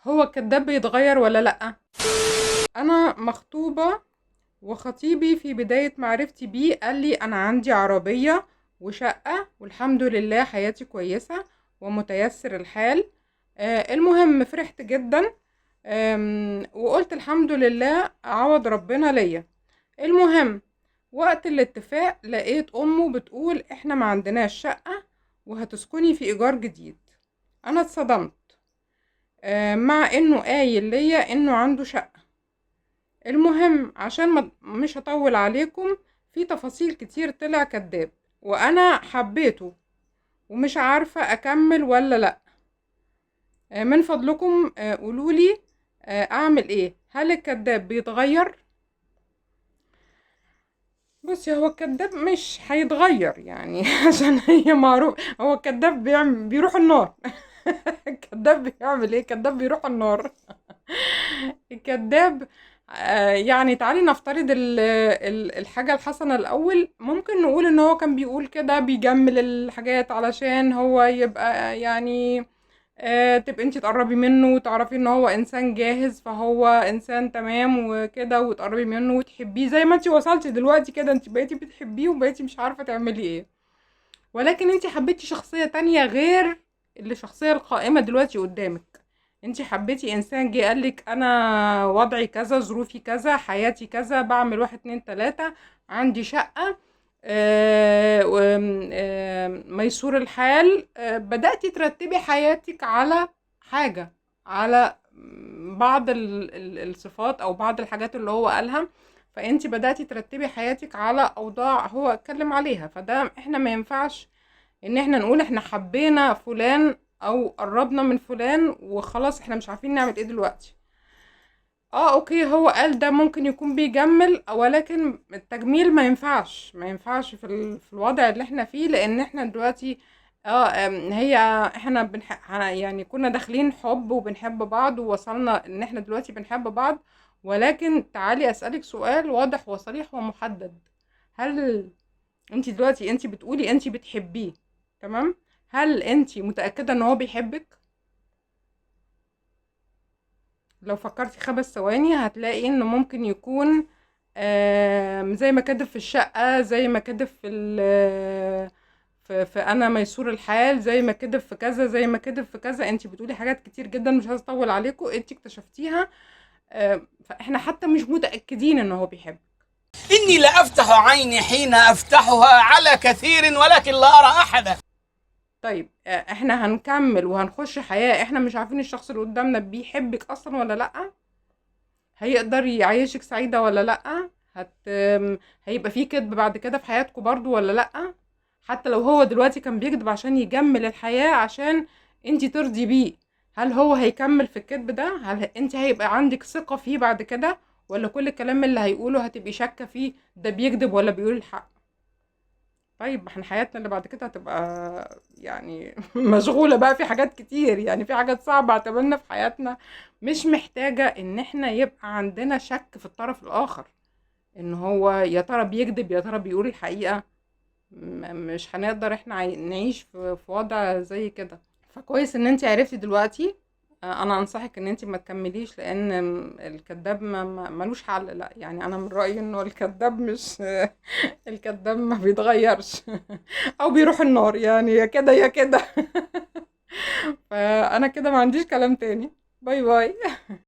هو الكداب بيتغير ولا لأ؟ أنا مخطوبة، وخطيبي في بداية معرفتي بيه قال لي أنا عندي عربية وشقة والحمد لله حياتي كويسة ومتيسر الحال. المهم فرحت جدا. وقلت الحمد لله عوض ربنا ليا. المهم وقت الاتفاق لقيت أمه بتقول احنا ما عندناش شقة وهتسكني في إيجار جديد. أنا اتصدمت. مع إنه قايل ليا إنه عنده شقة. المهم عشان مش هطول عليكم، في تفاصيل كتير طلع كذاب وأنا حبيته ومش عارفة أكمل ولا لأ. من فضلكم قولولي أعمل إيه؟ هل الكذاب بيتغير؟ بصي، هو الكداب مش هيتغير يعني عشان هي معروف. هو الكداب بيروح النار. الكداب بيعمل ايه؟ الكداب بيروح النار. الكداب يعني تعالي نفترض الحاجة الحسنة الأول. ممكن نقول إن هو كان بيقول كده بيجمل الحاجات علشان هو يبقى يعني تبقى انتي تقربي منه وتعرفي ان هو انسان جاهز، فهو انسان تمام وكده، وتقربي منه وتحبيه زي ما انتي وصلتي دلوقتي كده. انتي بقيتي بتحبيه وبقيتي مش عارفة تعملي ايه، ولكن انتي حبيتي شخصية تانية غير الشخصية القائمة دلوقتي قدامك. انتي حبيتي انسان جه قالك انا وضعي كذا، ظروفي كذا، حياتي كذا، بعمل واحد اتنين تلاتة، عندي شقة، ميسور الحال. بدأتي ترتبي حياتك على حاجة، على بعض الصفات او بعض الحاجات اللي هو قالها. فانت بدأتي ترتبي حياتك على اوضاع هو اتكلم عليها. فده احنا ما ينفعش ان احنا نقول احنا حبينا فلان او قربنا من فلان وخلاص احنا مش عارفين نعمل ايه دلوقتي. اوكي، هو قال ده ممكن يكون بيجمل، ولكن التجميل ما ينفعش في الوضع اللي احنا فيه، لان احنا دلوقتي هي احنا يعني كنا داخلين حب وبنحب بعض ووصلنا ان احنا دلوقتي بنحب بعض. ولكن تعالي اسألك سؤال واضح وصريح ومحدد. هل انت دلوقتي انت بتقولي انت بتحبيه، تمام؟ هل انت متأكدة ان هو بيحبك؟ لو فكرتي 5 ثواني هتلاقي انه ممكن يكون زي ما كاتب في الشقة، زي ما كاتب في انا ميسور الحال، زي ما كاتب في كذا، زي ما كاتب في كذا. انت بتقولي حاجات كتير جدا مش عايزه اطول عليكم، انت اكتشفتيها. فاحنا حتى مش متأكدين ان هو بيحب. إني لأفتح عيني حين أفتحها على كثير ولكن لا أرى أحدا. طيب احنا هنكمل وهنخش حياة احنا مش عارفين الشخص اللي قدامنا بيحبك اصلا ولا لأ، هيقدر يعيشك سعيدة ولا لأ، هيبقى فيه كذب بعد كده في حياتكم برضو ولا لأ. حتى لو هو دلوقتي كان بيكذب عشان يجمل الحياة عشان انتي ترضي بيه، هل هو هيكمل في الكذب ده؟ هل انتي هيبقى عندك ثقة فيه بعد كده، ولا كل الكلام اللي هيقوله هتبقي شاكة فيه ده بيكذب ولا بيقول الحق؟ طيب احنا حياتنا اللي بعد كده هتبقى يعني مشغولة بقى في حاجات كتير، يعني في حاجات صعبة هتقابلنا في حياتنا، مش محتاجة ان احنا يبقى عندنا شك في الطرف الاخر ان هو يا ترى بيكذب يا ترى بيقول الحقيقة. مش هنقدر احنا نعيش في وضع زي كده. فكويس ان انت عرفتي دلوقتي. انا انصحك ان انت ما تكمليش، لان الكذاب ملوش حل. لا يعني انا من رأيي انه الكذاب مش الكذاب ما بيتغيرش او بيروح النار، يعني يا كده يا كده. فانا كده ما عنديش كلام تاني. باي باي.